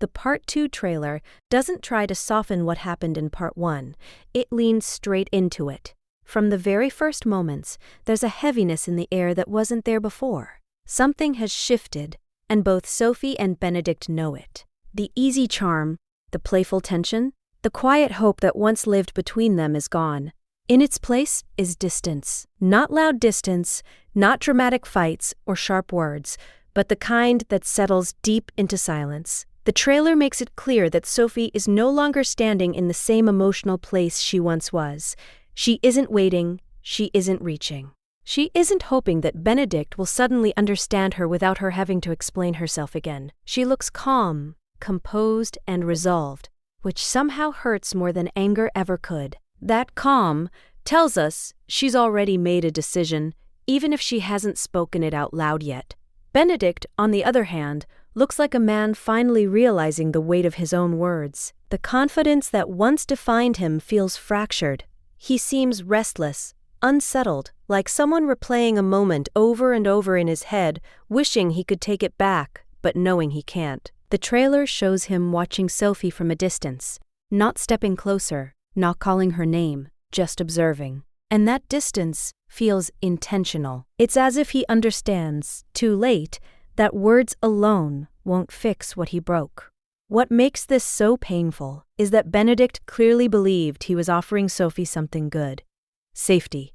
The Part 2 trailer doesn't try to soften what happened in Part 1, it leans straight into it. From the very first moments, there's a heaviness in the air that wasn't there before. Something has shifted, and both Sophie and Benedict know it. The easy charm, the playful tension, the quiet hope that once lived between them is gone. In its place is distance. Not loud distance, not dramatic fights or sharp words, but the kind that settles deep into silence. The trailer makes it clear that Sophie is no longer standing in the same emotional place she once was. She isn't waiting, she isn't reaching. She isn't hoping that Benedict will suddenly understand her without her having to explain herself again. She looks calm, composed, and resolved, which somehow hurts more than anger ever could. That calm tells us she's already made a decision, even if she hasn't spoken it out loud yet. Benedict, on the other hand, looks like a man finally realizing the weight of his own words. The confidence that once defined him feels fractured. He seems restless, unsettled, like someone replaying a moment over and over in his head, wishing he could take it back, but knowing he can't. The trailer shows him watching Sophie from a distance, not stepping closer, not calling her name, just observing. And that distance feels intentional. It's as if he understands, too late, that words alone won't fix what he broke. What makes this so painful is that Benedict clearly believed he was offering Sophie something good. Safety,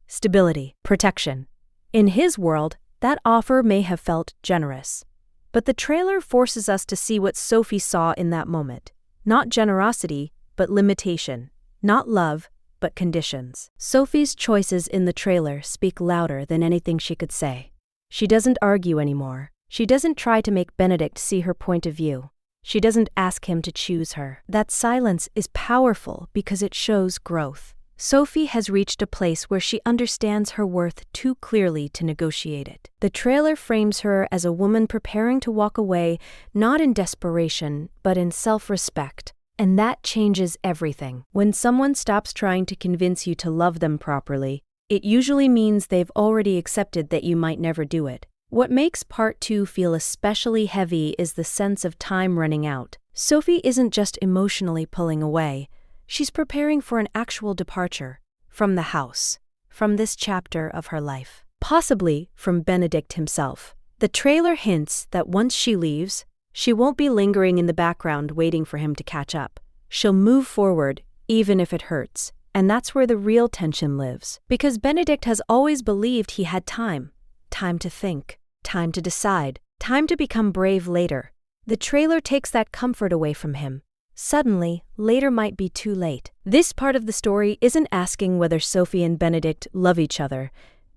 stability, protection. In his world, that offer may have felt generous. But the trailer forces us to see what Sophie saw in that moment. Not generosity, but limitation. Not love, but conditions. Sophie's choices in the trailer speak louder than anything she could say. She doesn't argue anymore. She doesn't try to make Benedict see her point of view. She doesn't ask him to choose her. That silence is powerful because it shows growth. Sophie has reached a place where she understands her worth too clearly to negotiate it. The trailer frames her as a woman preparing to walk away, not in desperation, but in self-respect. And that changes everything. When someone stops trying to convince you to love them properly, it usually means they've already accepted that you might never do it. What makes Part 2 feel especially heavy is the sense of time running out. Sophie isn't just emotionally pulling away. She's preparing for an actual departure from the house, from this chapter of her life, possibly from Benedict himself. The trailer hints that once she leaves, she won't be lingering in the background waiting for him to catch up. She'll move forward, even if it hurts. And that's where the real tension lives. Because Benedict has always believed he had time. Time to think. Time to decide. Time to become brave later. The trailer takes that comfort away from him. Suddenly, later might be too late. This part of the story isn't asking whether Sophie and Benedict love each other.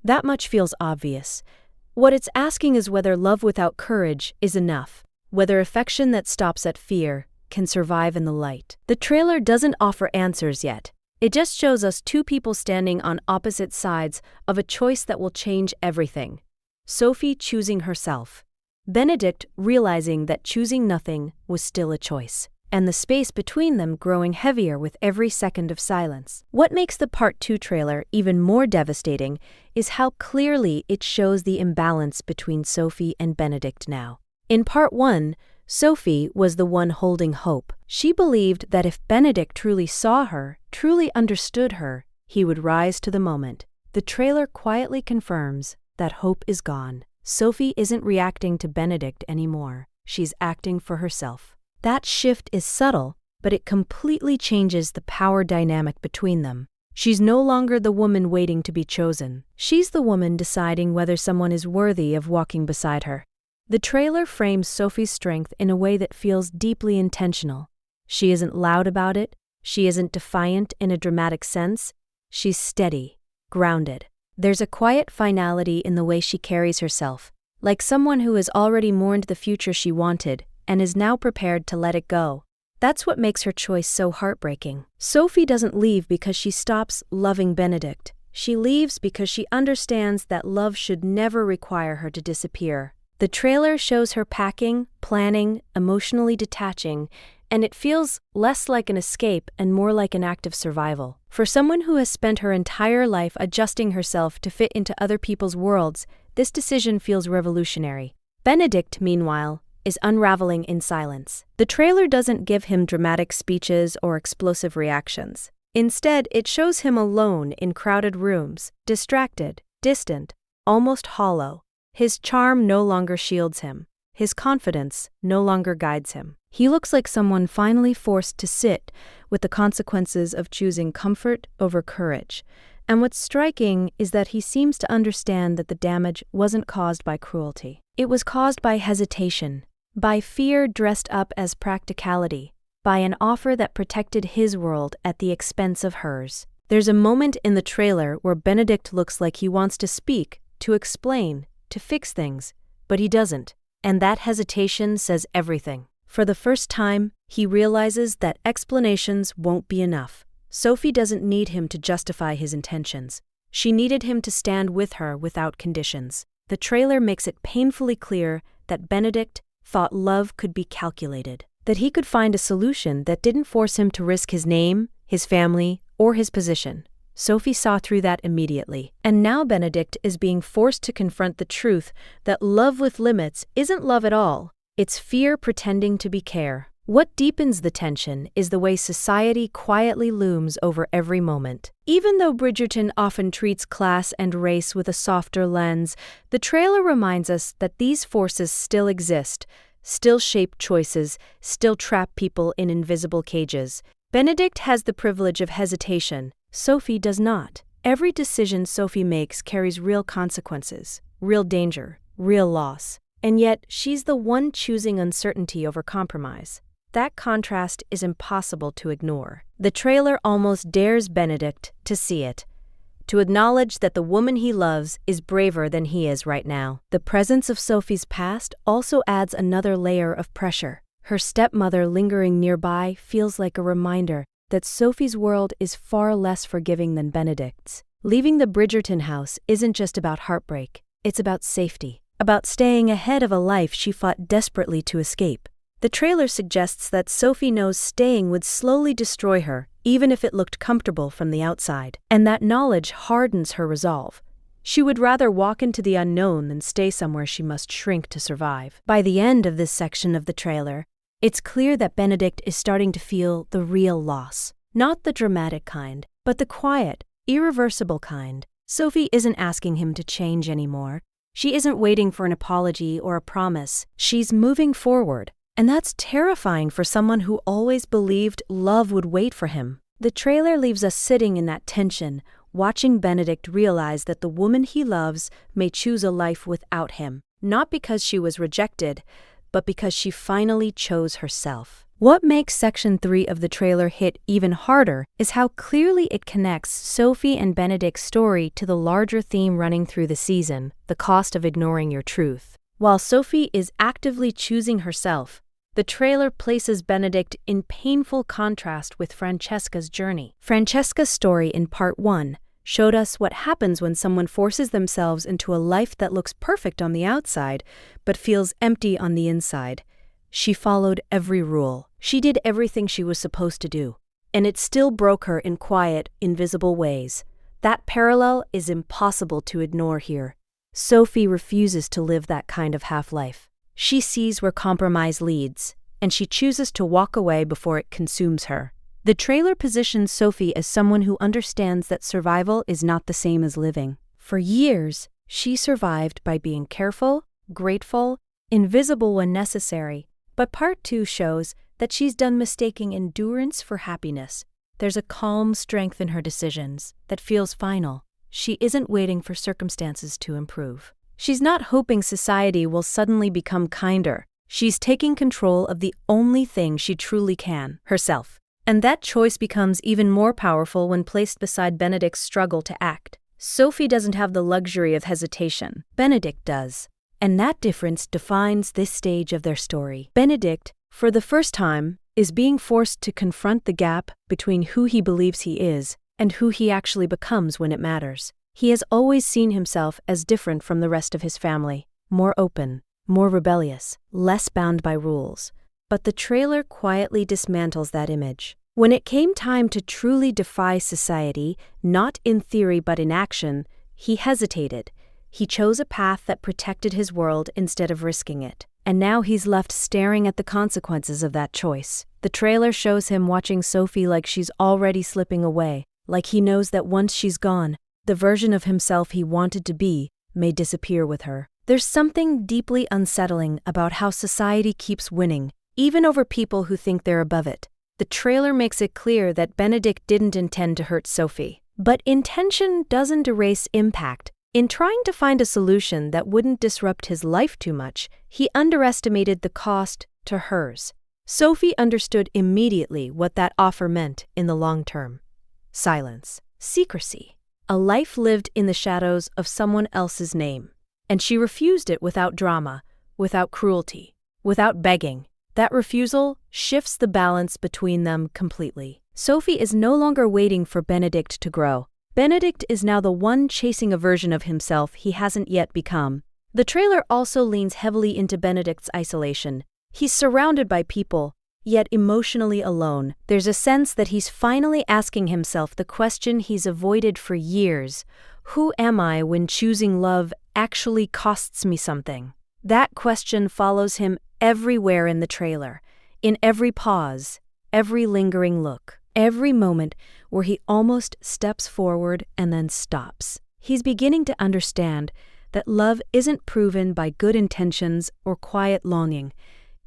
That much feels obvious. What it's asking is whether love without courage is enough. Whether affection that stops at fear can survive in the light. The trailer doesn't offer answers yet. It just shows us two people standing on opposite sides of a choice that will change everything. Sophie choosing herself. Benedict realizing that choosing nothing was still a choice. And the space between them growing heavier with every second of silence. What makes the Part 2 trailer even more devastating is how clearly it shows the imbalance between Sophie and Benedict now. In Part 1, Sophie was the one holding hope. She believed that if Benedict truly saw her, truly understood her, he would rise to the moment. The trailer quietly confirms that hope is gone. Sophie isn't reacting to Benedict anymore. She's acting for herself. That shift is subtle, but it completely changes the power dynamic between them. She's no longer the woman waiting to be chosen. She's the woman deciding whether someone is worthy of walking beside her. The trailer frames Sophie's strength in a way that feels deeply intentional. She isn't loud about it. She isn't defiant in a dramatic sense. She's steady, grounded. There's a quiet finality in the way she carries herself, like someone who has already mourned the future she wanted and is now prepared to let it go. That's what makes her choice so heartbreaking. Sophie doesn't leave because she stops loving Benedict. She leaves because she understands that love should never require her to disappear. The trailer shows her packing, planning, emotionally detaching, and it feels less like an escape and more like an act of survival. For someone who has spent her entire life adjusting herself to fit into other people's worlds, this decision feels revolutionary. Benedict, meanwhile, is unraveling in silence. The trailer doesn't give him dramatic speeches or explosive reactions. Instead, it shows him alone in crowded rooms, distracted, distant, almost hollow. His charm no longer shields him. His confidence no longer guides him. He looks like someone finally forced to sit with the consequences of choosing comfort over courage. And what's striking is that he seems to understand that the damage wasn't caused by cruelty. It was caused by hesitation, by fear dressed up as practicality, by an offer that protected his world at the expense of hers. There's a moment in the trailer where Benedict looks like he wants to speak, to explain, to fix things, but he doesn't. And that hesitation says everything. For the first time, he realizes that explanations won't be enough. Sophie doesn't need him to justify his intentions. She needed him to stand with her without conditions. The trailer makes it painfully clear that Benedict thought love could be calculated, that he could find a solution that didn't force him to risk his name, his family, or his position. Sophie saw through that immediately. And now Benedict is being forced to confront the truth that love with limits isn't love at all. It's fear pretending to be care. What deepens the tension is the way society quietly looms over every moment. Even though Bridgerton often treats class and race with a softer lens, the trailer reminds us that these forces still exist, still shape choices, still trap people in invisible cages. Benedict has the privilege of hesitation. Sophie does not. Every decision Sophie makes carries real consequences, real danger, real loss. And yet, she's the one choosing uncertainty over compromise. That contrast is impossible to ignore. The trailer almost dares Benedict to see it, to acknowledge that the woman he loves is braver than he is right now. The presence of Sophie's past also adds another layer of pressure. Her stepmother lingering nearby feels like a reminder that Sophie's world is far less forgiving than Benedict's. Leaving the Bridgerton house isn't just about heartbreak, it's about safety, about staying ahead of a life she fought desperately to escape. The trailer suggests that Sophie knows staying would slowly destroy her, even if it looked comfortable from the outside, and that knowledge hardens her resolve. She would rather walk into the unknown than stay somewhere she must shrink to survive. By the end of this section of the trailer, it's clear that Benedict is starting to feel the real loss. Not the dramatic kind, but the quiet, irreversible kind. Sophie isn't asking him to change anymore. She isn't waiting for an apology or a promise. She's moving forward. And that's terrifying for someone who always believed love would wait for him. The trailer leaves us sitting in that tension, watching Benedict realize that the woman he loves may choose a life without him, not because she was rejected, but because she finally chose herself. What makes Section 3 of the trailer hit even harder is how clearly it connects Sophie and Benedict's story to the larger theme running through the season, the cost of ignoring your truth. While Sophie is actively choosing herself, the trailer places Benedict in painful contrast with Francesca's journey. Francesca's story in Part 1 showed us what happens when someone forces themselves into a life that looks perfect on the outside, but feels empty on the inside. She followed every rule. She did everything she was supposed to do, and it still broke her in quiet, invisible ways. That parallel is impossible to ignore here. Sophie refuses to live that kind of half-life. She sees where compromise leads, and she chooses to walk away before it consumes her. The trailer positions Sophie as someone who understands that survival is not the same as living. For years, she survived by being careful, grateful, invisible when necessary. But Part 2 shows that she's done mistaking endurance for happiness. There's a calm strength in her decisions that feels final. She isn't waiting for circumstances to improve. She's not hoping society will suddenly become kinder. She's taking control of the only thing she truly can, herself. And that choice becomes even more powerful when placed beside Benedict's struggle to act. Sophie doesn't have the luxury of hesitation. Benedict does. And that difference defines this stage of their story. Benedict, for the first time, is being forced to confront the gap between who he believes he is and who he actually becomes when it matters. He has always seen himself as different from the rest of his family, more open, more rebellious, less bound by rules. But the trailer quietly dismantles that image. When it came time to truly defy society, not in theory but in action, he hesitated. He chose a path that protected his world instead of risking it. and now he's left staring at the consequences of that choice. The trailer shows him watching Sophie like she's already slipping away, like he knows that once she's gone, the version of himself he wanted to be may disappear with her. There's something deeply unsettling about how society keeps winning, even over people who think they're above it. The trailer makes it clear that Benedict didn't intend to hurt Sophie. But intention doesn't erase impact. In trying to find a solution that wouldn't disrupt his life too much, he underestimated the cost to hers. Sophie understood immediately what that offer meant in the long term. Silence. Secrecy. A life lived in the shadows of someone else's name. And she refused it without drama, without cruelty, without begging. That refusal shifts the balance between them completely. Sophie is no longer waiting for Benedict to grow. Benedict is now the one chasing a version of himself he hasn't yet become. The trailer also leans heavily into Benedict's isolation. He's surrounded by people, yet emotionally alone. There's a sense that he's finally asking himself the question he's avoided for years. Who am I when choosing love actually costs me something? That question follows him everywhere in the trailer, in every pause, every lingering look, every moment where he almost steps forward and then stops. He's beginning to understand that love isn't proven by good intentions or quiet longing.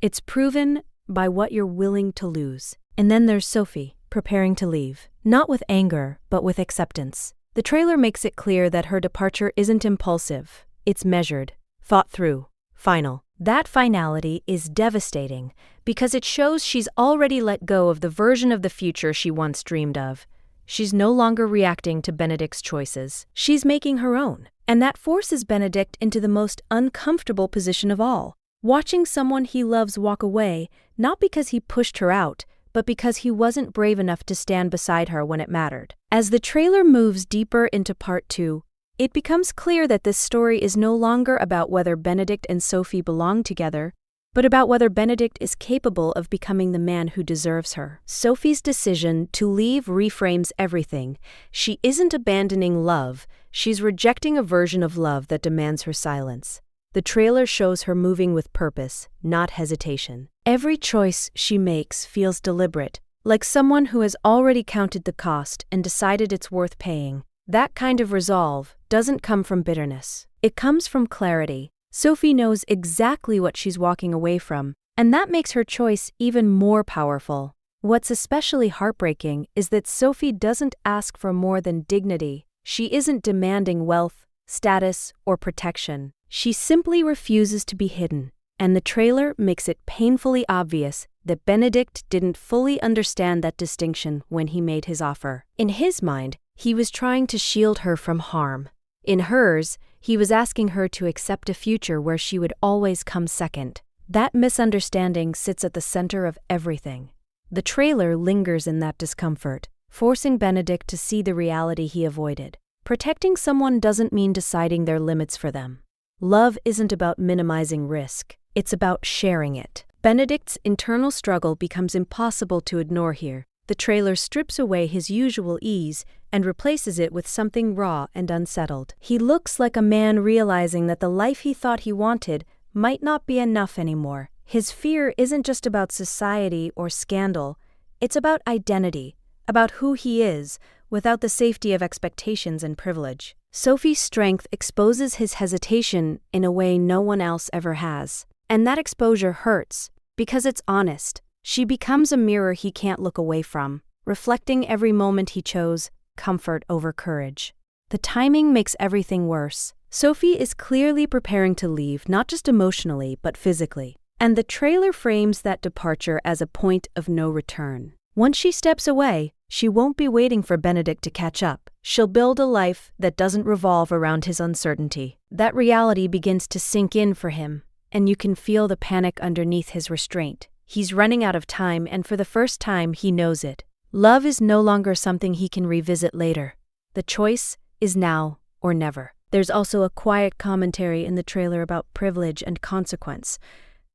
It's proven by what you're willing to lose. And then there's Sophie, preparing to leave, not with anger, but with acceptance. The trailer makes it clear that her departure isn't impulsive. It's measured, thought through, final. That finality is devastating because it shows she's already let go of the version of the future she once dreamed of. She's no longer reacting to Benedict's choices. She's making her own. And that forces Benedict into the most uncomfortable position of all, watching someone he loves walk away, not because he pushed her out, but because he wasn't brave enough to stand beside her when it mattered. As the trailer moves deeper into part 2, it becomes clear that this story is no longer about whether Benedict and Sophie belong together, but about whether Benedict is capable of becoming the man who deserves her. Sophie's decision to leave reframes everything. She isn't abandoning love, she's rejecting a version of love that demands her silence. The trailer shows her moving with purpose, not hesitation. Every choice she makes feels deliberate, like someone who has already counted the cost and decided it's worth paying. That kind of resolve doesn't come from bitterness. It comes from clarity. Sophie knows exactly what she's walking away from, and that makes her choice even more powerful. What's especially heartbreaking is that Sophie doesn't ask for more than dignity. She isn't demanding wealth, status, or protection. She simply refuses to be hidden, and the trailer makes it painfully obvious that Benedict didn't fully understand that distinction when he made his offer. In his mind, he was trying to shield her from harm. In hers, he was asking her to accept a future where she would always come second. That misunderstanding sits at the center of everything. The trailer lingers in that discomfort, forcing Benedict to see the reality he avoided. Protecting someone doesn't mean deciding their limits for them. Love isn't about minimizing risk, it's about sharing it. Benedict's internal struggle becomes impossible to ignore here. The trailer strips away his usual ease and replaces it with something raw and unsettled. He looks like a man realizing that the life he thought he wanted might not be enough anymore. His fear isn't just about society or scandal, it's about identity, about who he is, without the safety of expectations and privilege. Sophie's strength exposes his hesitation in a way no one else ever has. And that exposure hurts, because it's honest. She becomes a mirror he can't look away from, reflecting every moment he chose, comfort over courage. The timing makes everything worse. Sophie is clearly preparing to leave, not just emotionally, but physically. And the trailer frames that departure as a point of no return. Once she steps away, she won't be waiting for Benedict to catch up. She'll build a life that doesn't revolve around his uncertainty. That reality begins to sink in for him, and you can feel the panic underneath his restraint. He's running out of time, and for the first time, he knows it. Love is no longer something he can revisit later. The choice is now or never. There's also a quiet commentary in the trailer about privilege and consequence.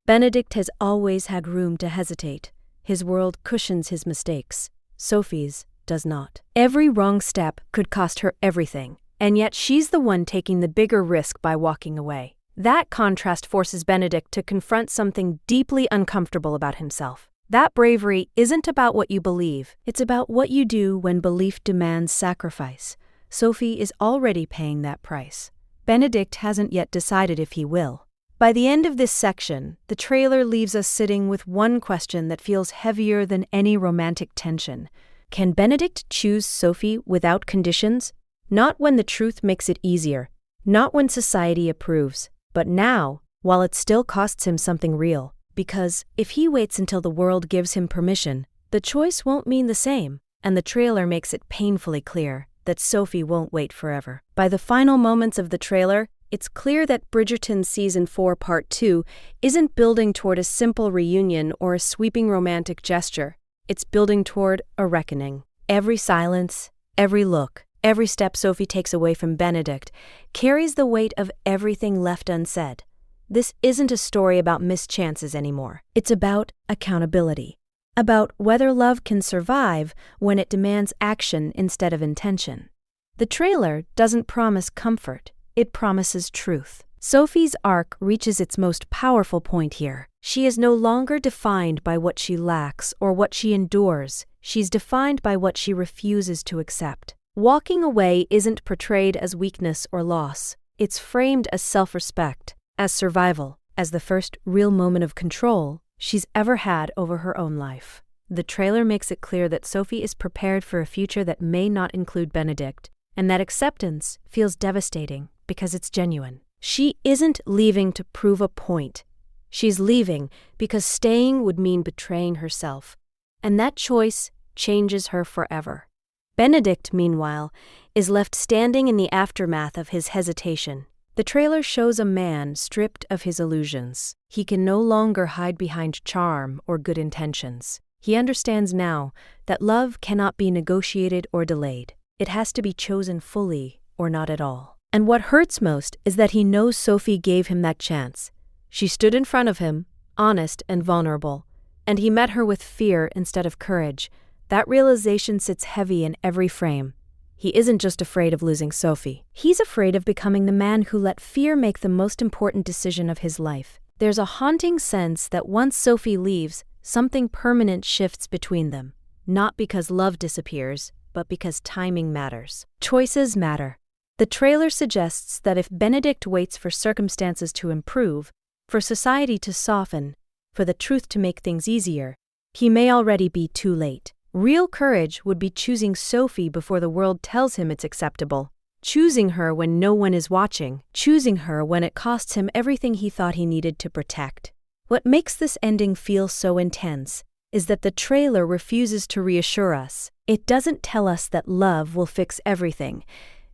Benedict has always had room to hesitate. His world cushions his mistakes. Sophie's does not. Every wrong step could cost her everything, and yet she's the one taking the bigger risk by walking away. That contrast forces Benedict to confront something deeply uncomfortable about himself. That bravery isn't about what you believe, it's about what you do when belief demands sacrifice. Sophie is already paying that price. Benedict hasn't yet decided if he will. By the end of this section, the trailer leaves us sitting with one question that feels heavier than any romantic tension. Can Benedict choose Sophie without conditions? Not when the truth makes it easier, not when society approves, but now, while it still costs him something real. Because if he waits until the world gives him permission, the choice won't mean the same, and the trailer makes it painfully clear that Sophie won't wait forever. By the final moments of the trailer, it's clear that Bridgerton Season 4 Part 2 isn't building toward a simple reunion or a sweeping romantic gesture. It's building toward a reckoning. Every silence, every look, every step Sophie takes away from Benedict carries the weight of everything left unsaid. This isn't a story about missed chances anymore. It's about accountability. About whether love can survive when it demands action instead of intention. The trailer doesn't promise comfort, it promises truth. Sophie's arc reaches its most powerful point here. She is no longer defined by what she lacks or what she endures, she's defined by what she refuses to accept. Walking away isn't portrayed as weakness or loss, it's framed as self-respect, as survival, as the first real moment of control she's ever had over her own life. The trailer makes it clear that Sophie is prepared for a future that may not include Benedict, and that acceptance feels devastating because it's genuine. She isn't leaving to prove a point. She's leaving because staying would mean betraying herself, and that choice changes her forever. Benedict, meanwhile, is left standing in the aftermath of his hesitation. The trailer shows a man stripped of his illusions. He can no longer hide behind charm or good intentions. He understands now that love cannot be negotiated or delayed. It has to be chosen fully or not at all. And what hurts most is that he knows Sophie gave him that chance. She stood in front of him, honest and vulnerable, and he met her with fear instead of courage. That realization sits heavy in every frame. He isn't just afraid of losing Sophie. He's afraid of becoming the man who let fear make the most important decision of his life. There's a haunting sense that once Sophie leaves, something permanent shifts between them. Not because love disappears, but because timing matters. Choices matter. The trailer suggests that if Benedict waits for circumstances to improve, for society to soften, for the truth to make things easier, he may already be too late. Real courage would be choosing Sophie before the world tells him it's acceptable. Choosing her when no one is watching. Choosing her when it costs him everything he thought he needed to protect. What makes this ending feel so intense is that the trailer refuses to reassure us. It doesn't tell us that love will fix everything.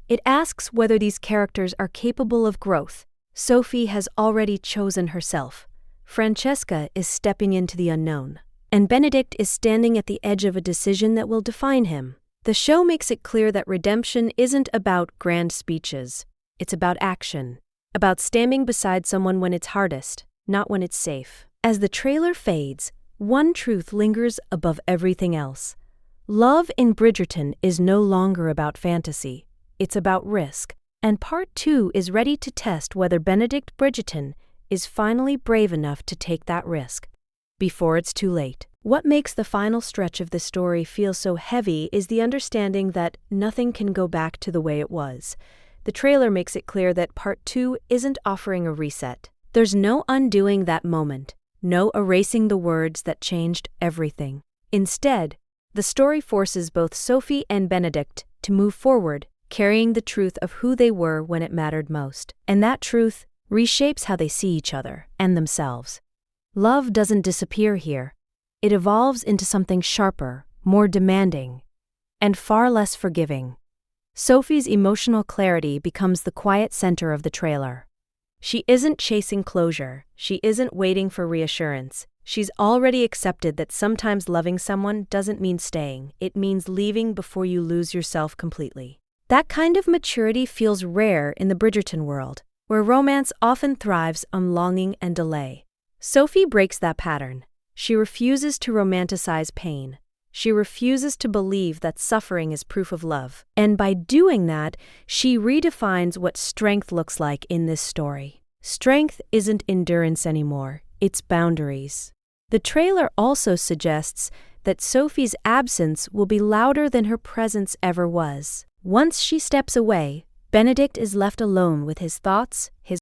It asks whether these characters are capable of growth. Sophie has already chosen herself. Francesca is stepping into the unknown. And Benedict is standing at the edge of a decision that will define him. The show makes it clear that redemption isn't about grand speeches. It's about action. About standing beside someone when it's hardest, not when it's safe. As the trailer fades, one truth lingers above everything else. Love in Bridgerton is no longer about fantasy. It's about risk. And Part 2 is ready to test whether Benedict Bridgerton is finally brave enough to take that risk. Before it's too late. What makes the final stretch of this story feel so heavy is the understanding that nothing can go back to the way it was. The trailer makes it clear that Part 2 isn't offering a reset. There's no undoing that moment, no erasing the words that changed everything. Instead, the story forces both Sophie and Benedict to move forward, carrying the truth of who they were when it mattered most. And that truth reshapes how they see each other and themselves. Love doesn't disappear here. It evolves into something sharper, more demanding, and far less forgiving. Sophie's emotional clarity becomes the quiet center of the trailer. She isn't chasing closure. She isn't waiting for reassurance. She's already accepted that sometimes loving someone doesn't mean staying. It means leaving before you lose yourself completely. That kind of maturity feels rare in the Bridgerton world, where romance often thrives on longing and delay. Sophie breaks that pattern. She refuses to romanticize pain. She refuses to believe that suffering is proof of love. And by doing that, she redefines what strength looks like in this story. Strength isn't endurance anymore, it's boundaries. The trailer also suggests that Sophie's absence will be louder than her presence ever was. Once she steps away, Benedict is left alone with his thoughts, his